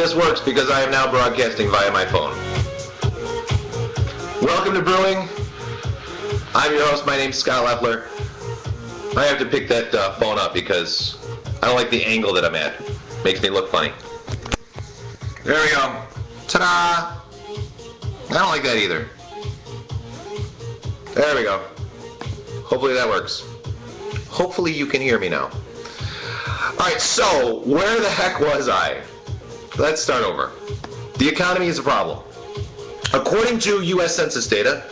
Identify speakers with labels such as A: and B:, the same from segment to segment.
A: this works because I am now broadcasting via my phone. Welcome to Brewing. I'm your host. My name's Scott Leffler. I have to pick that phone up because I don't like the angle that I'm at. Makes me look funny. There we go. Ta-da! I don't like that either. There we go. Hopefully that works. Hopefully you can hear me now. Alright, so where the heck was I? Let's start over. The economy is a problem. According to U.S. Census data,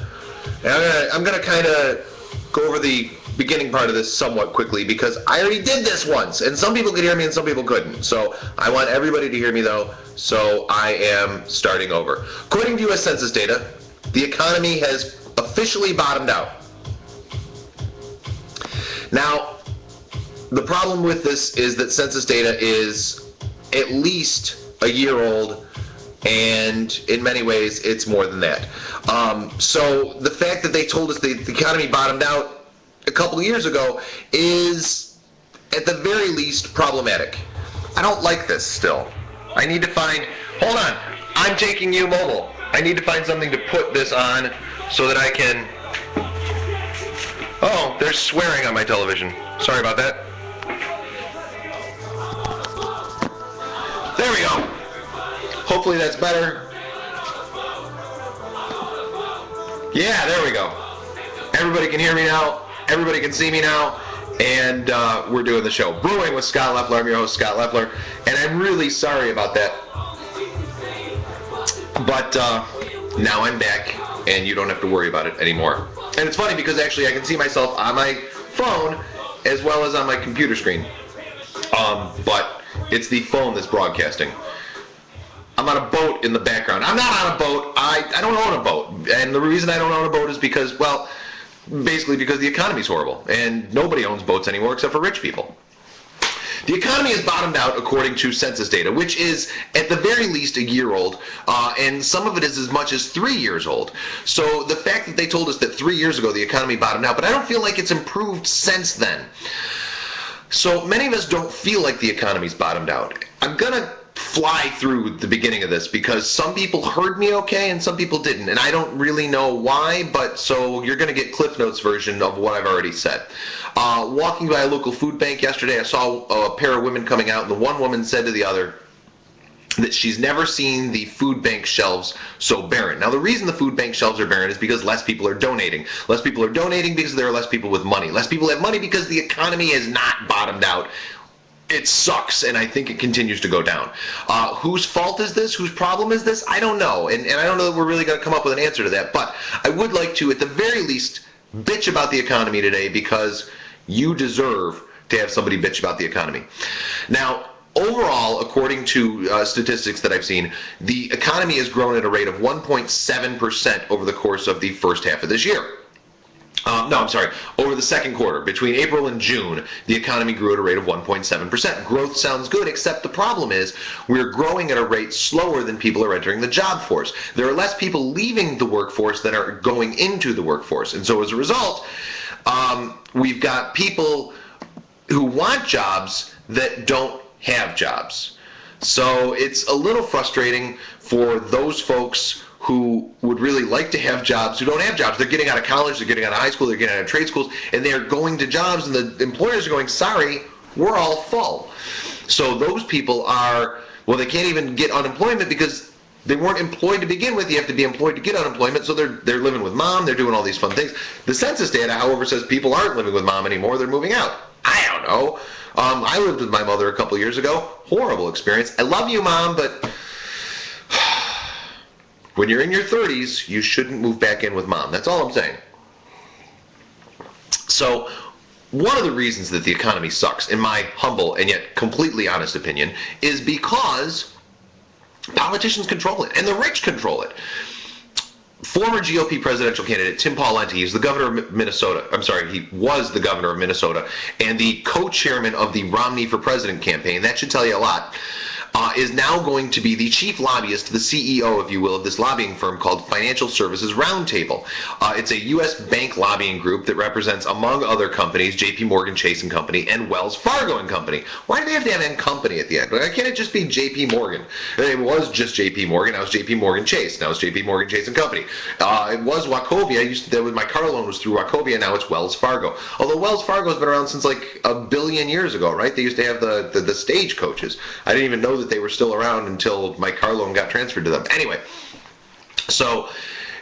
A: and I'm gonna kind of go over the beginning part of this somewhat quickly because I already did this once, and some people could hear me and some people couldn't. So I want everybody to hear me though, so I am starting over. According to U.S. Census data, the economy has officially bottomed out. Now, the problem with this is that census data is at least a year old, and in many ways it's more than that. So the fact that they told us the economy bottomed out a couple of years ago is at the very least problematic. I don't like this still. I need to find, hold on, I'm taking you mobile. I need to find something to put this on so that I can, oh, there's swearing on my television. Sorry about that. There we go. Hopefully that's better. Yeah, there we go. Everybody can hear me now. Everybody can see me now. And we're doing the show. Brewing with Scott Leffler. I'm your host, Scott Leffler. And I'm really sorry about that. But now I'm back, and you don't have to worry about it anymore. And it's funny because actually I can see myself on my phone as well as on my computer screen. But it's the phone that's broadcasting. I'm on a boat in the background. I'm not on a boat. I don't own a boat. And the reason I don't own a boat is because, well, basically because the economy's horrible. And nobody owns boats anymore except for rich people. The economy has bottomed out according to census data, which is at the very least a year old, and some of it is as much as 3 years old. So the fact that they told us that 3 years ago the economy bottomed out, but I don't feel like it's improved since then. So many of us don't feel like the economy's bottomed out. I'm gonna fly through the beginning of this because some people heard me okay and some people didn't, and I don't really know why, but so you're gonna get Cliff Notes version of what I've already said. Walking by a local food bank yesterday, I saw a pair of women coming out, and the one woman said to the other that she's never seen the food bank shelves so barren. Now, the reason the food bank shelves are barren is because less people are donating. Less people are donating because there are less people with money. Less people have money because the economy has not bottomed out. It sucks, and I think it continues to go down. Whose fault is this? Whose problem is this? I don't know, and I don't know that we're really going to come up with an answer to that, but I would like to, at the very least, bitch about the economy today because you deserve to have somebody bitch about the economy. Now, overall, according to statistics that I've seen, the economy has grown at a rate of 1.7% over the course of the first half of this year. Over the second quarter. Between April and June, the economy grew at a rate of 1.7%. Growth sounds good, except the problem is we're growing at a rate slower than people are entering the job force. There are less people leaving the workforce than are going into the workforce. And so as a result, we've got people who want jobs that don't have jobs. So it's a little frustrating for those folks who would really like to have jobs who don't have jobs. They're getting out of college, they're getting out of high school, they're getting out of trade schools, and they're going to jobs, and the employers are going, sorry, we're all full. So those people are, well, they can't even get unemployment because they weren't employed to begin with. You have to be employed to get unemployment, so they're living with mom, they're doing all these fun things. The census data, however, says people aren't living with mom anymore, they're moving out. I don't know. I lived with my mother a couple years ago. Horrible experience. I love you, Mom, but when you're in your 30s, you shouldn't move back in with Mom. That's all I'm saying. So one of the reasons that the economy sucks, in my humble and yet completely honest opinion, is because politicians control it, and the rich control it. Former GOP presidential candidate Tim Pawlenty, he's the governor of Minnesota. I'm sorry, he was the governor of Minnesota and the co-chairman of the Romney for President campaign. That should tell you a lot. is now going to be the chief lobbyist, the CEO, if you will, of this lobbying firm called Financial Services Roundtable. It's a U.S. bank lobbying group that represents, among other companies, J.P. Morgan Chase and Company and Wells Fargo and Company. Why do they have to have "and Company" at the end? Why can't it just be J.P. Morgan? It was just J.P. Morgan. Now it's J.P. Morgan Chase. Now it's J.P. Morgan Chase and Company. It was Wachovia. My car loan was through Wachovia. Now it's Wells Fargo. Although Wells Fargo's been around since like a billion years ago, right? They used to have the stagecoaches. I didn't even know that they were still around until my car loan got transferred to them. Anyway, so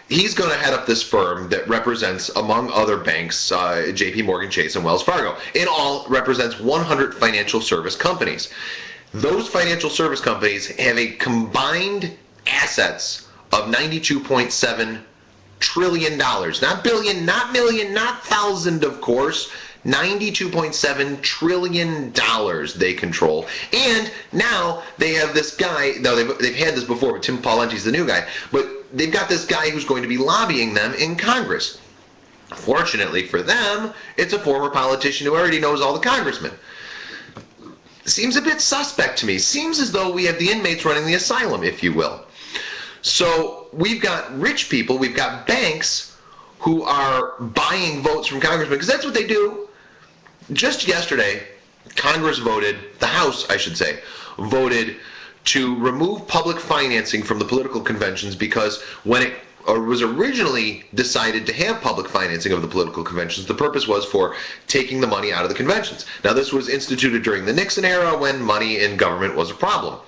A: he's going to head up this firm that represents, among other banks, J.P. Morgan Chase and Wells Fargo. In all, represents 100 financial service companies. Those financial service companies have a combined assets of $92.7 trillion. Not billion, not million, not thousand, of course. $92.7 trillion they control. And now they have this guy, no, they've had this before, but Tim Pawlenty's the new guy, but they've got this guy who's going to be lobbying them in Congress. Fortunately for them, it's a former politician who already knows all the congressmen. Seems a bit suspect to me. Seems as though we have the inmates running the asylum, if you will. So we've got rich people, we've got banks who are buying votes from congressmen, because that's what they do. Just yesterday, Congress voted, the House, I should say, voted to remove public financing from the political conventions, because when it was originally decided to have public financing of the political conventions, the purpose was for taking the money out of the conventions. Now, this was instituted during the Nixon era when money in government was a problem.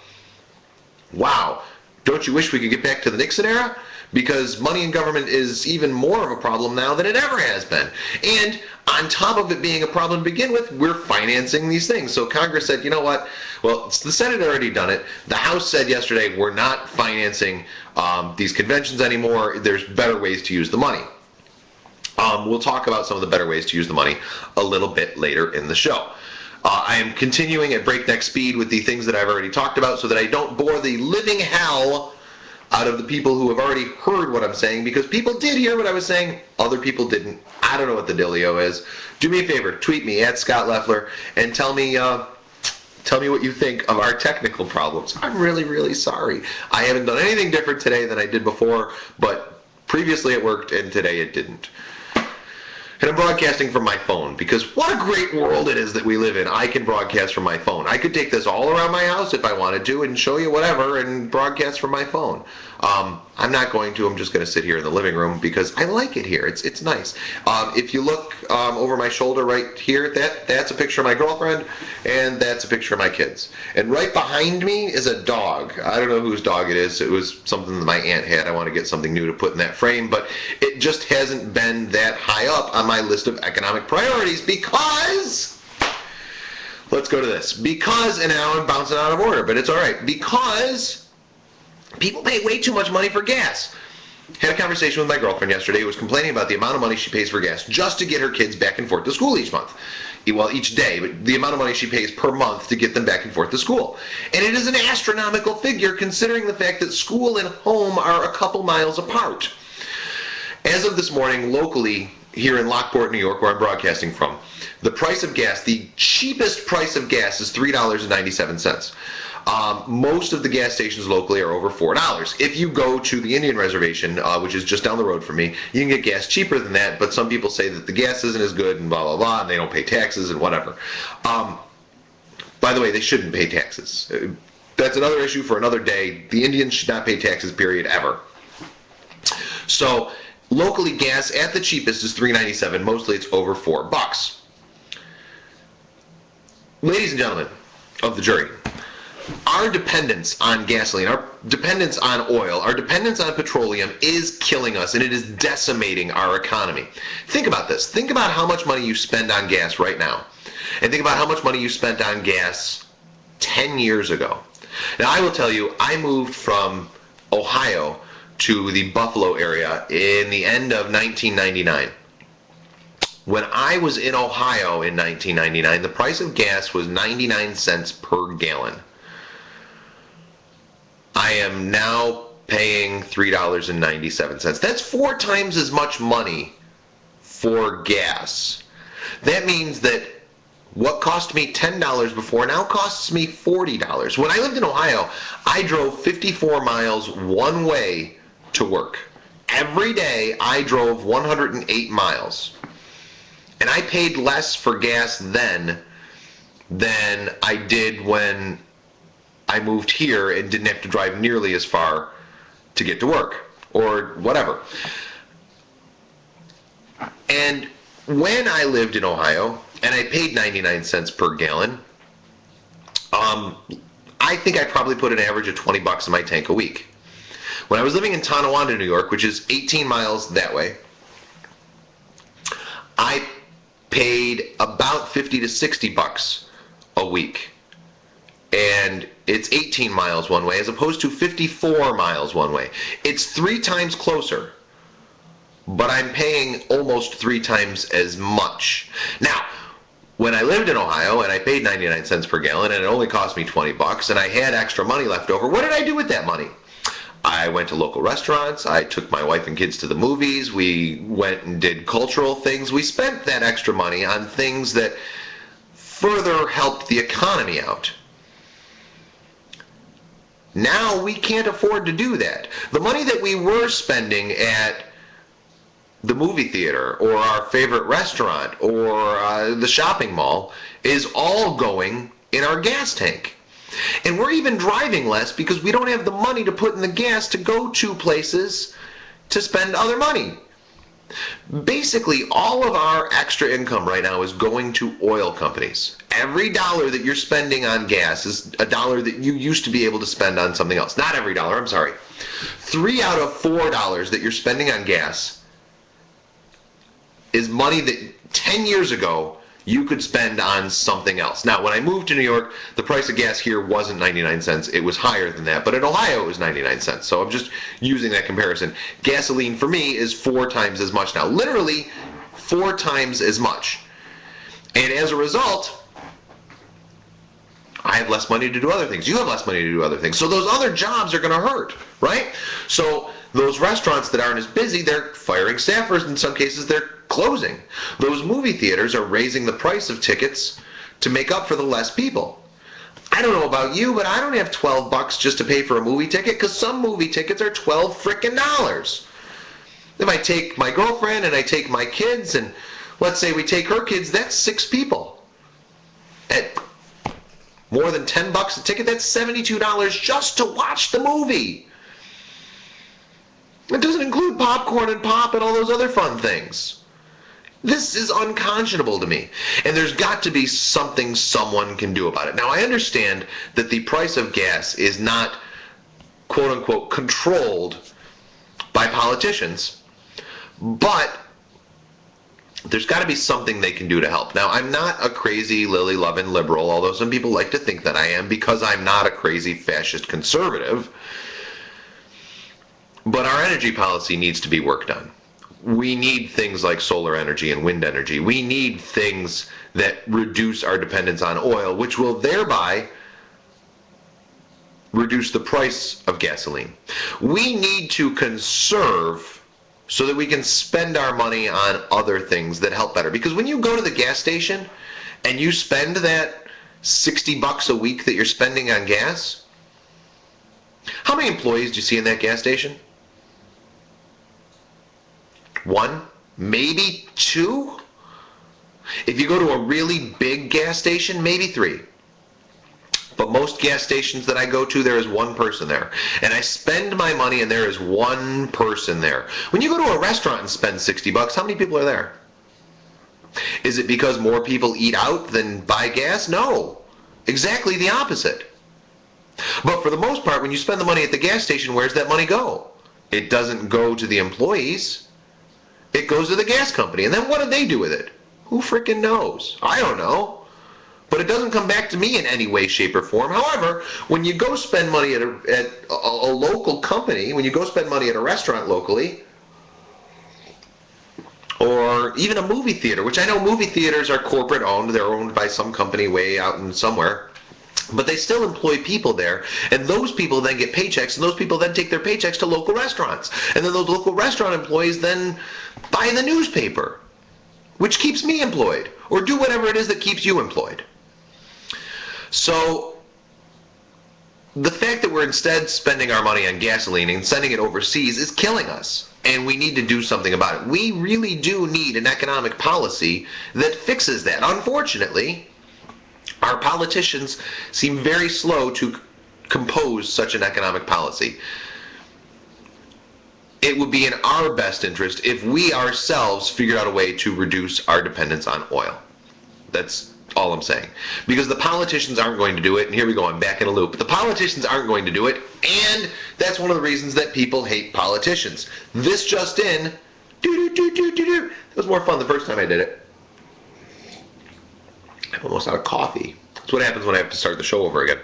A: Wow. Don't you wish we could get back to the Nixon era? Because money in government is even more of a problem now than it ever has been. And on top of it being a problem to begin with, we're financing these things. So Congress said, you know what? Well, the Senate had already done it. The House said yesterday, we're not financing these conventions anymore. There's better ways to use the money. We'll talk about some of the better ways to use the money a little bit later in the show. I am continuing at breakneck speed with the things that I've already talked about so that I don't bore the living hell out of the people who have already heard what I'm saying, because people did hear what I was saying, other people didn't. I don't know what the dealio is. Do me a favor, tweet me at Scott Leffler and tell me what you think of our technical problems. I'm really, really sorry. I haven't done anything different today than I did before, but previously it worked and today it didn't. And I'm broadcasting from my phone, because what a great world it is that we live in. I can broadcast from my phone. I could take this all around my house if I wanted to and show you whatever and broadcast from my phone. I'm not going to. I'm just going to sit here in the living room because I like it here. It's nice. If you look over my shoulder right here, that's a picture of my girlfriend, and that's a picture of my kids. And right behind me is a dog. I don't know whose dog it is. It was something that my aunt had. I want to get something new to put in that frame, but it just hasn't been that high up on my list of economic priorities because, let's go to this. Because, and now I'm bouncing out of order, but it's all right. Because people pay way too much money for gas. Had a conversation with my girlfriend yesterday who was complaining about the amount of money she pays for gas just to get her kids back and forth to school each month. Well, each day, but the amount of money she pays per month to get them back and forth to school. And it is an astronomical figure considering the fact that school and home are a couple miles apart. As of this morning, locally, here in Lockport, New York, where I'm broadcasting from, the price of gas, the cheapest price of gas is $3.97. Most of the gas stations locally are over $4. If you go to the Indian Reservation, which is just down the road from me, you can get gas cheaper than that, but some people say that the gas isn't as good and blah, blah, blah, and they don't pay taxes and whatever. By the way, they shouldn't pay taxes. That's another issue for another day. The Indians should not pay taxes, period, ever. So locally, gas at the cheapest is $3.97. Mostly it's over $4. Ladies and gentlemen of the jury, our dependence on gasoline, our dependence on oil, our dependence on petroleum is killing us, and it is decimating our economy. Think about this. Think about how much money you spend on gas right now, and think about how much money you spent on gas 10 years ago. Now, I will tell you, I moved from Ohio to the Buffalo area in the end of 1999. When I was in Ohio in 1999, the price of gas was 99 cents per gallon. I am now paying $3.97. That's 4 times as much money for gas. That means that What cost me $10 before now costs me $40. When I lived in Ohio, I drove 54 miles one way to work. Every day I drove 108 miles. And I paid less for gas then than I did when I moved here and didn't have to drive nearly as far to get to work or whatever. And when I lived in Ohio and I paid 99 cents per gallon, I think I probably put an average of 20 bucks in my tank a week. When I was living in Tonawanda, New York, which is 18 miles that way, I paid about 50 to 60 bucks a week. And it's 18 miles one way as opposed to 54 miles one way. It's 3 times closer, but I'm paying almost 3 times as much. Now, when I lived in Ohio and I paid 99 cents per gallon and it only cost me 20 bucks and I had extra money left over, what did I do with that money? I went to local restaurants. I took my wife and kids to the movies. We went and did cultural things. We spent that extra money on things that further helped the economy out. Now we can't afford to do that. The money that we were spending at the movie theater or our favorite restaurant or the shopping mall is all going in our gas tank. And we're even driving less because we don't have the money to put in the gas to go to places to spend other money. Basically, all of our extra income right now is going to oil companies. Every dollar that you're spending on gas is a dollar that you used to be able to spend on something else. Not every dollar, I'm sorry. 3 out of $4 that you're spending on gas is money that 10 years ago you could spend on something else. Now, when I moved to New York, the price of gas here wasn't 99 cents. It was higher than that. But in Ohio, it was 99 cents. So I'm just using that comparison. Gasoline for me is 4 times as much now. Literally 4 times as much. And as a result, I have less money to do other things. You have less money to do other things. So those other jobs are going to hurt, right? So those restaurants that aren't as busy, they're firing staffers. In some cases, they're closing. Those movie theaters are raising the price of tickets to make up for the less people. I don't know about you, but I don't have 12 bucks just to pay for a movie ticket because some movie tickets are 12 frickin' dollars. If I take my girlfriend and I take my kids and let's say we take her kids, that's 6 people. At more than 10 bucks a ticket, that's $72 just to watch the movie. It doesn't include popcorn and pop and all those other fun things. This is unconscionable to me. And there's got to be something someone can do about it. Now, I understand that the price of gas is not, quote unquote, controlled by politicians, but there's got to be something they can do to help. Now, I'm not a crazy lily-loving liberal, although some people like to think that I am because I'm not a crazy fascist conservative. But our energy policy needs to be worked on. We need things like solar energy and wind energy. We need things that reduce our dependence on oil, which will thereby reduce the price of gasoline. We need to conserve so that we can spend our money on other things that help better. Because when you go to the gas station and you spend that 60 bucks a week that you're spending on gas, how many employees do you see in that gas station? 1, maybe 2. If you go to a really big gas station, maybe 3. But most gas stations that I go to, there is 1 person there. And I spend my money and there is 1 person there. When you go to a restaurant and spend 60 bucks, how many people are there? Is it because more people eat out than buy gas? No. Exactly the opposite. But for the most part, when you spend the money at the gas station, where's that money go? It doesn't go to the employees. It goes to the gas company. And then what do they do with it? Who frickin' knows? I don't know. But it doesn't come back to me in any way, shape, or form. However, when you go spend money at a local company, when you go spend money at a restaurant locally, or even a movie theater, which I know movie theaters are corporate owned, they're owned by some company way out in somewhere, but they still employ people there, and those people then get paychecks, and those people then take their paychecks to local restaurants, and then those local restaurant employees then buy the newspaper. which keeps me employed, or do whatever it is that keeps you employed. So the fact that we're instead spending our money on gasoline and sending it overseas is killing us, and we need to do something about it. We really do need an economic policy that fixes that. Unfortunately, our politicians seem very slow to compose such an economic policy. It would be in our best interest if we ourselves figured out a way to reduce our dependence on oil. That's all I'm saying. Because the politicians aren't going to do it, and here we go, I'm back in a loop. The politicians aren't going to do it, and that's one of the reasons that people hate politicians. This just in, it was more fun the first time I did it. I'm almost out of coffee. That's what happens when I have to start the show over again.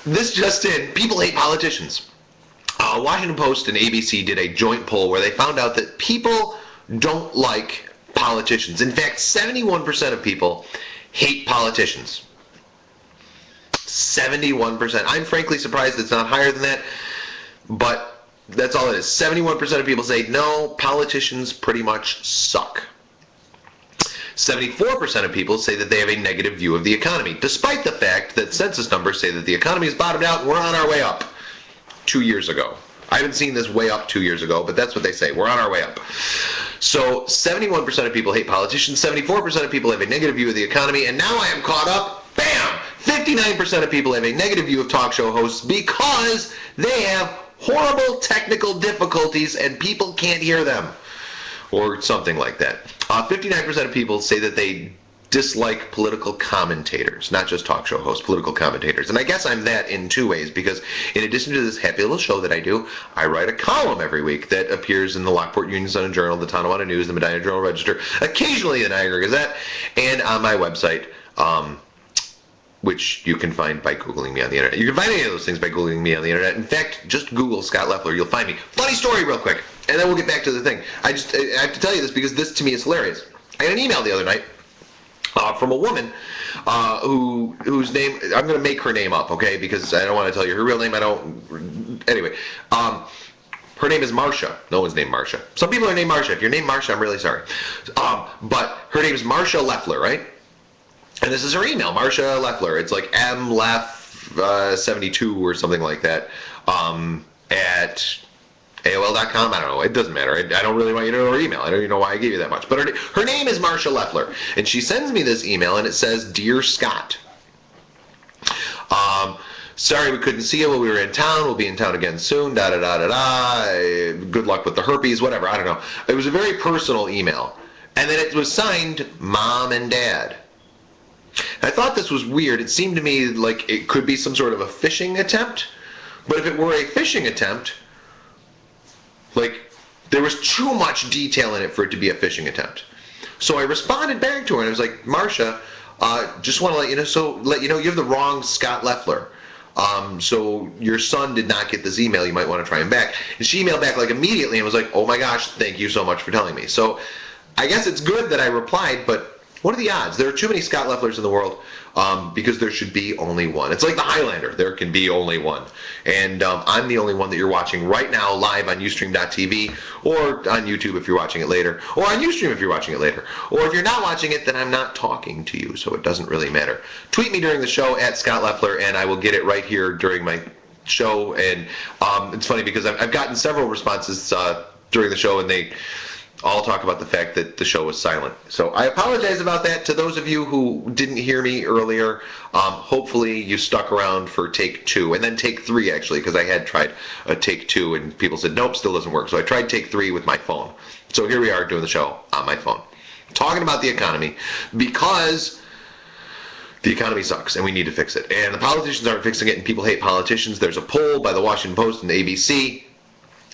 A: This just in, people hate politicians. Washington Post and ABC did a joint poll where they found out that people don't like politicians. In fact, 71% of people hate politicians. 71%. I'm frankly surprised it's not higher than that, but that's all it is. 71% of people say, no, politicians pretty much suck. 74% of people say that they have a negative view of the economy, despite the fact that census numbers say that the economy has bottomed out and we're on our way up 2 years ago. I haven't seen this way up 2 years ago, but that's what they say. We're on our way up. So 71% of people hate politicians, 74% of people have a negative view of the economy, and now I am caught up, bam! 59% of people have a negative view of talk show hosts because they have horrible technical difficulties and people can't hear them, or something like that. 59% of people say that they dislike political commentators, not just talk show hosts, political commentators. And I guess I'm that in two ways, because in addition to this happy little show that I do, I write a column every week that appears in the Lockport Union Sun Journal, the Tonawanda News, the Medina Journal Register, occasionally the Niagara Gazette, and on my website, which you can find by Googling me on the internet. You can find any of those things by Googling me on the internet. In fact, just Google Scott Leffler, you'll find me. Funny story real quick, and then we'll get back to the thing. I have to tell you this because this to me is hilarious. I got an email the other night from a woman whose name, I'm going to make her name up, okay, because I don't want to tell you her real name. Anyway, her name is Marcia. No one's named Marcia. Some people are named Marcia. If you're named Marcia, I'm really sorry. But her name is Marcia Leffler, right? And this is her email, Marcia Leffler. It's like mleff72 or something like that at AOL.com. I don't know. It doesn't matter. I don't really want you to know her email. I don't even know why I gave you that much. But her name is Marcia Leffler. And she sends me this email, and it says, Dear Scott, sorry we couldn't see you while we were in town. We'll be in town again soon. Da-da-da-da-da. Good luck with the herpes, whatever. I don't know. It was a very personal email. And then it was signed Mom and Dad. I thought this was weird. It seemed to me like it could be some sort of a phishing attempt. But if it were a phishing attempt, like, there was too much detail in it for it to be a phishing attempt. So I responded back to her and I was like, Marcia, just want to let you know, you have the wrong Scott Leffler. So your son did not get this email. You might want to try him back. And she emailed back like immediately and was like, oh my gosh, thank you so much for telling me. So I guess it's good that I replied, but what are the odds? There are too many Scott Lefflers in the world because there should be only one. It's like the Highlander. There can be only one. And I'm the only one that you're watching right now live on Ustream.tv or on YouTube if you're watching it later, or on Ustream if you're watching it later. Or if you're not watching it, then I'm not talking to you, so it doesn't really matter. Tweet me during the show at Scott Leffler, and I will get it right here during my show. And it's funny because I've gotten several responses during the show, and they all talk about the fact that the show was silent. So I apologize about that to those of you who didn't hear me earlier. Hopefully you stuck around for take 2, and then take 3 actually, because I had tried a take 2 and people said, nope, still doesn't work. So I tried take 3 with my phone. So here we are doing the show on my phone, talking about the economy, because the economy sucks and we need to fix it. And the politicians aren't fixing it, and people hate politicians. There's a poll by the Washington Post and the ABC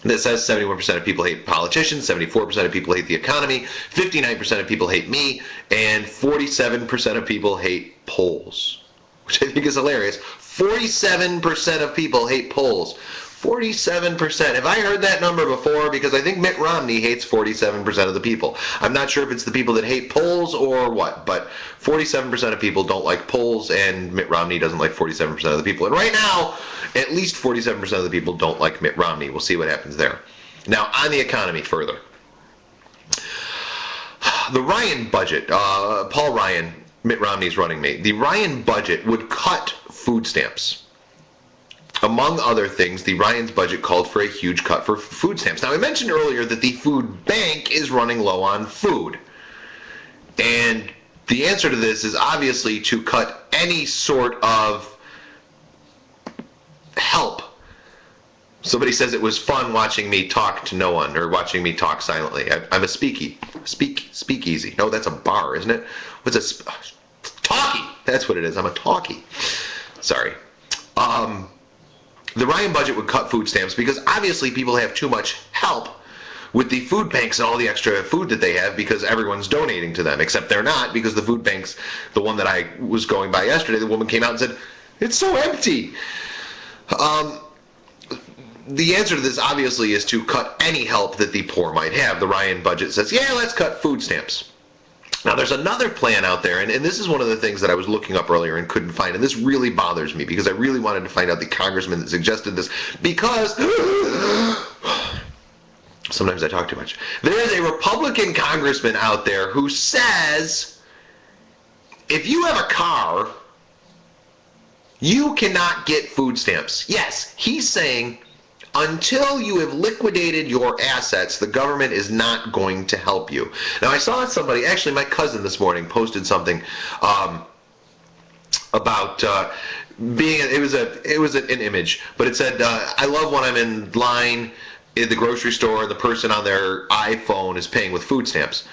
A: that says 71% of people hate politicians, 74% of people hate the economy, 59% of people hate me, and 47% of people hate polls, which I think is hilarious. 47% of people hate polls. 47%. Have I heard that number before? Because I think Mitt Romney hates 47% of the people. I'm not sure if it's the people that hate polls or what, but 47% of people don't like polls, and Mitt Romney doesn't like 47% of the people. And right now, at least 47% of the people don't like Mitt Romney. We'll see what happens there. Now, on the economy further. The Ryan budget, Paul Ryan, Mitt Romney's running mate, the Ryan budget would cut food stamps. Among other things, the Ryan's budget called for a huge cut for food stamps. Now, I mentioned earlier that the food bank is running low on food. And the answer to this is obviously to cut any sort of help. Somebody says it was fun watching me talk to no one, or watching me talk silently. I'm a speakeasy. No, that's a bar, isn't it? What's a talkie? That's what it is. I'm a talkie. Sorry. The Ryan budget would cut food stamps because obviously people have too much help with the food banks and all the extra food that they have because everyone's donating to them, except they're not, because the food banks, the one that I was going by yesterday, the woman came out and said, it's so empty. The answer to this obviously is to cut any help that the poor might have. The Ryan budget says, yeah, let's cut food stamps. Now, there's another plan out there, and this is one of the things that I was looking up earlier and couldn't find, and this really bothers me because I really wanted to find out the congressman that suggested this, because sometimes I talk too much. There is a Republican congressman out there who says if you have a car, you cannot get food stamps. Yes, he's saying until you have liquidated your assets, the government is not going to help you. Now, I saw somebody, actually my cousin this morning posted something about being, it was an image, but it said, I love when I'm in line at the grocery store and the person on their iPhone is paying with food stamps.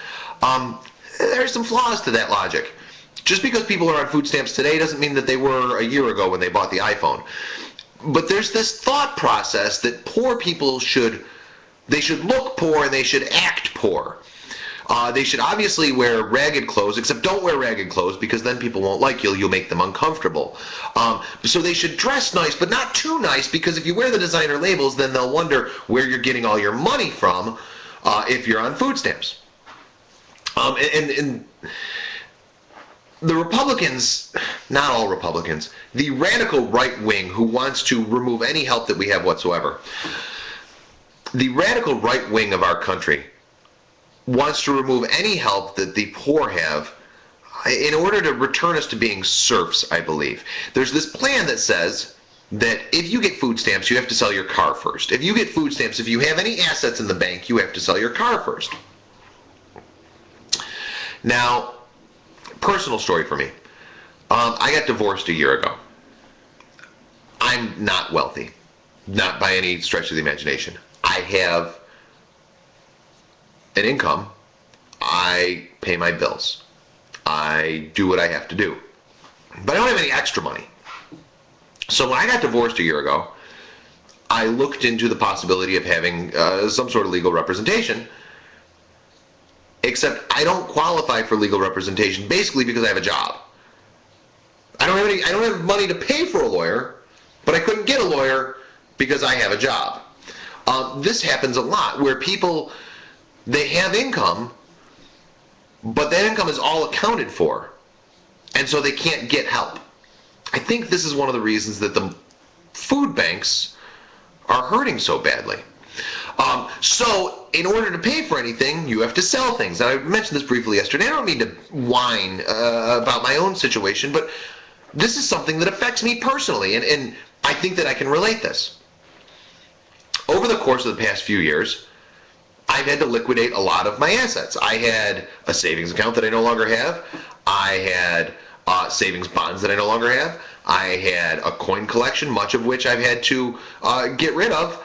A: There's some flaws to that logic. Just because people are on food stamps today doesn't mean that they were a year ago when they bought the iPhone. But there's this thought process that poor people should look poor and they should act poor. They should obviously wear ragged clothes, except don't wear ragged clothes because then people won't like you. You'll make them uncomfortable. So they should dress nice, but not too nice, because if you wear the designer labels, then they'll wonder where you're getting all your money from if you're on food stamps. And the Republicans, not all Republicans, the radical right wing who wants to remove any help that we have whatsoever, the radical right wing of our country wants to remove any help that the poor have in order to return us to being serfs, I believe. There's this plan that says that if you get food stamps, you have to sell your car first. If you get food stamps, if you have any assets in the bank, you have to sell your car first. Now, personal story for me. I got divorced a year ago. I'm not wealthy, not by any stretch of the imagination. I have an income. I pay my bills. I do what I have to do. But I don't have any extra money. So when I got divorced a year ago, I looked into the possibility of having some sort of legal representation. Except I don't qualify for legal representation basically because I have a job. I don't have money to pay for a lawyer, but I couldn't get a lawyer because I have a job. This happens a lot where people, they have income, but that income is all accounted for, and so they can't get help. I think this is one of the reasons that the food banks are hurting so badly. So in order to pay for anything, you have to sell things. And I mentioned this briefly yesterday. I don't mean to whine about my own situation, but this is something that affects me personally, and I think that I can relate this. Over the course of the past few years, I've had to liquidate a lot of my assets. I had a savings account that I no longer have. I had savings bonds that I no longer have. I had a coin collection, much of which I've had to get rid of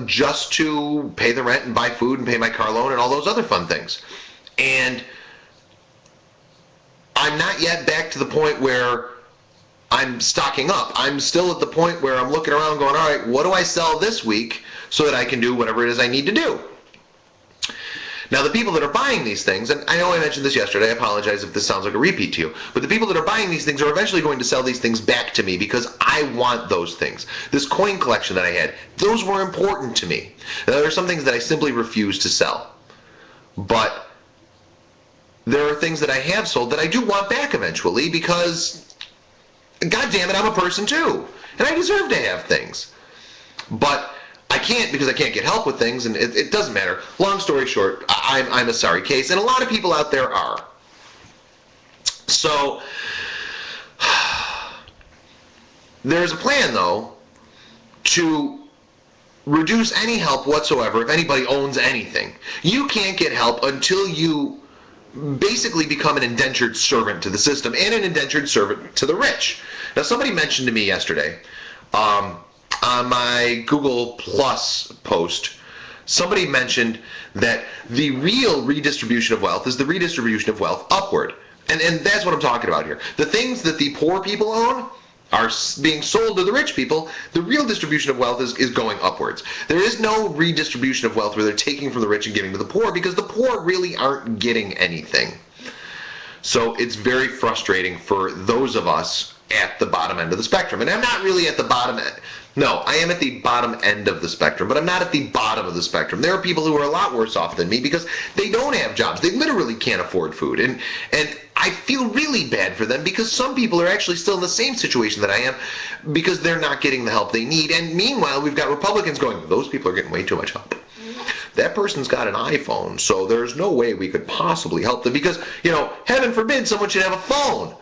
A: just to pay the rent and buy food and pay my car loan and all those other fun things. And I'm not yet back to the point where I'm stocking up. I'm still at the point where I'm looking around going, all right, what do I sell this week so that I can do whatever it is I need to do? Now, the people that are buying these things, and I know I mentioned this yesterday, I apologize if this sounds like a repeat to you, but the people that are buying these things are eventually going to sell these things back to me because I want those things. This coin collection that I had, those were important to me. Now, there are some things that I simply refuse to sell, but there are things that I have sold that I do want back eventually because, God damn it, I'm a person too, and I deserve to have things. But I can't because I can't get help with things, and it doesn't matter. Long story short, I'm a sorry case, and a lot of people out there are. So there's a plan, though, to reduce any help whatsoever if anybody owns anything. You can't get help until you basically become an indentured servant to the system and an indentured servant to the rich. Now, somebody mentioned to me yesterday on my Google Plus post, somebody mentioned that the real redistribution of wealth is the redistribution of wealth upward. And that's what I'm talking about here. The things that the poor people own are being sold to the rich people. The real distribution of wealth is going upwards. There is no redistribution of wealth where they're taking from the rich and giving to the poor, because the poor really aren't getting anything. So it's very frustrating for those of us at the bottom end of the spectrum. And I'm not really at the bottom end. No, I am at the bottom end of the spectrum, but I'm not at the bottom of the spectrum. There are people who are a lot worse off than me because they don't have jobs. They literally can't afford food. And I feel really bad for them, because some people are actually still in the same situation that I am because they're not getting the help they need. And meanwhile, we've got Republicans going, those people are getting way too much help. That person's got an iPhone, so there's no way we could possibly help them because, heaven forbid someone should have a phone.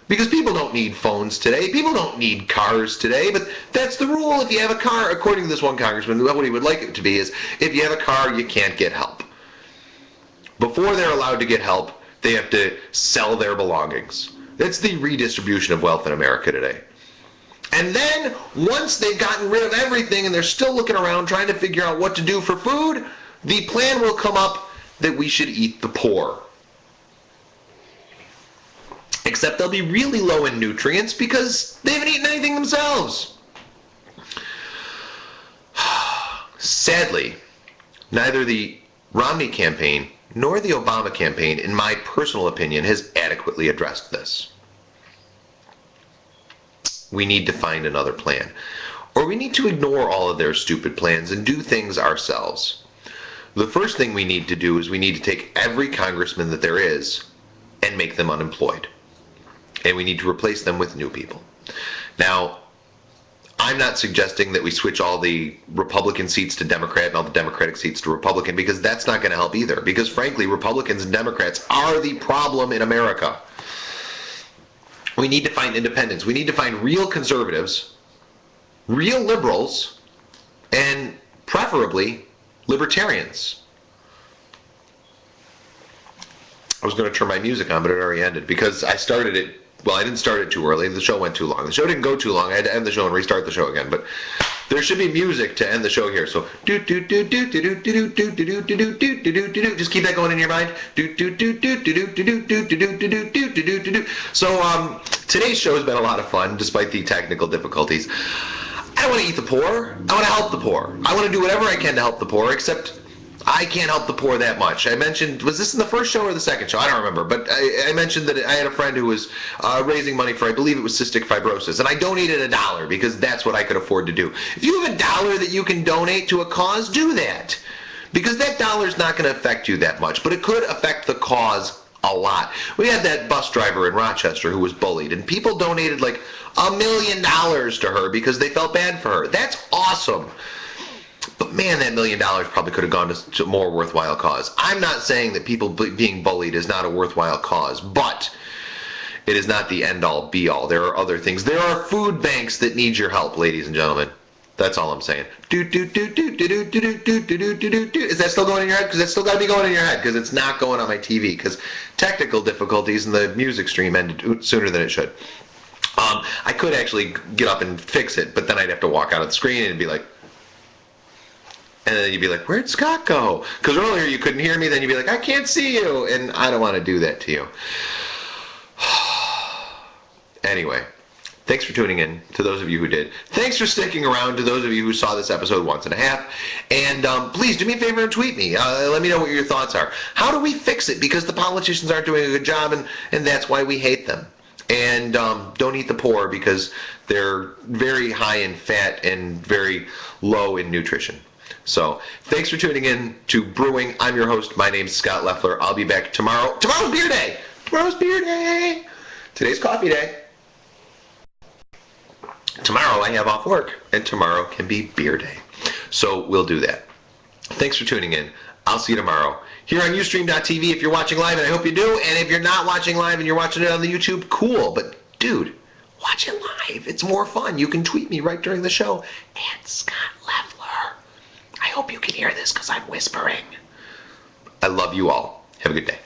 A: Because people don't need phones today. People don't need cars today. But that's the rule. If you have a car, according to this one congressman, what he would like it to be is, if you have a car, you can't get help. Before they're allowed to get help, they have to sell their belongings. That's the redistribution of wealth in America today. And then, once they've gotten rid of everything and they're still looking around trying to figure out what to do for food, the plan will come up that we should eat the poor. Except they'll be really low in nutrients because they haven't eaten anything themselves. Sadly, neither the Romney campaign nor the Obama campaign, in my personal opinion, has adequately addressed this. We need to find another plan. Or we need to ignore all of their stupid plans and do things ourselves. The first thing we need to do is we need to take every congressman that there is and make them unemployed. And we need to replace them with new people. Now, I'm not suggesting that we switch all the Republican seats to Democrat and all the Democratic seats to Republican, because that's not going to help either. Because frankly, Republicans and Democrats are the problem in America. We need to find independents. We need to find real conservatives, real liberals, and preferably libertarians. I was going to turn my music on, but it already ended because I started it. Well, I didn't start it too early. The show went too long. The show didn't go too long. I had to end the show and restart the show again. But there should be music to end the show here. So just keep that going in your mind. So today's show has been a lot of fun despite the technical difficulties. I want to eat the poor. I want to help the poor. I want to do whatever I can to help the poor, except I can't help the poor that much. I mentioned, was this in the first show or the second show? I don't remember, but I mentioned that I had a friend who was raising money for, I believe it was cystic fibrosis, and I donated $1 because that's what I could afford to do. If you have $1 that you can donate to a cause, do that. Because that $1's not going to affect you that much, but it could affect the cause a lot. We had that bus driver in Rochester who was bullied, and people donated like $1 million to her because they felt bad for her. That's awesome. But man, that $1 million probably could have gone to a more worthwhile cause. I'm not saying that people being bullied is not a worthwhile cause, but it is not the end-all, be-all. There are other things. There are food banks that need your help, ladies and gentlemen. That's all I'm saying. Is that still going in your head? Because that's still got to be going in your head, because it's not going on my TV, because technical difficulties and the music stream ended sooner than it should. I could actually get up and fix it, but then I'd have to walk out of the screen and it'd be like, and then you'd be like, where'd Scott go? Because earlier you couldn't hear me, then you'd be like, I can't see you. And I don't want to do that to you. Anyway, thanks for tuning in to those of you who did. Thanks for sticking around to those of you who saw this episode once and a half. And please do me a favor and tweet me. Let me know what your thoughts are. How do we fix it? Because the politicians aren't doing a good job, and that's why we hate them. And don't eat the poor because they're very high in fat and very low in nutrition. So, thanks for tuning in to Brewing. I'm your host. My name's Scott Leffler. I'll be back tomorrow. Tomorrow's beer day! Tomorrow's beer day! Today's coffee day. Tomorrow I have off work, and tomorrow can be beer day. So we'll do that. Thanks for tuning in. I'll see you tomorrow here on Ustream.tv if you're watching live, and I hope you do. And if you're not watching live and you're watching it on the YouTube, cool. But dude, watch it live. It's more fun. You can tweet me right during the show. And Scott Leffler. I hope you can hear this because I'm whispering. I love you all. Have a good day.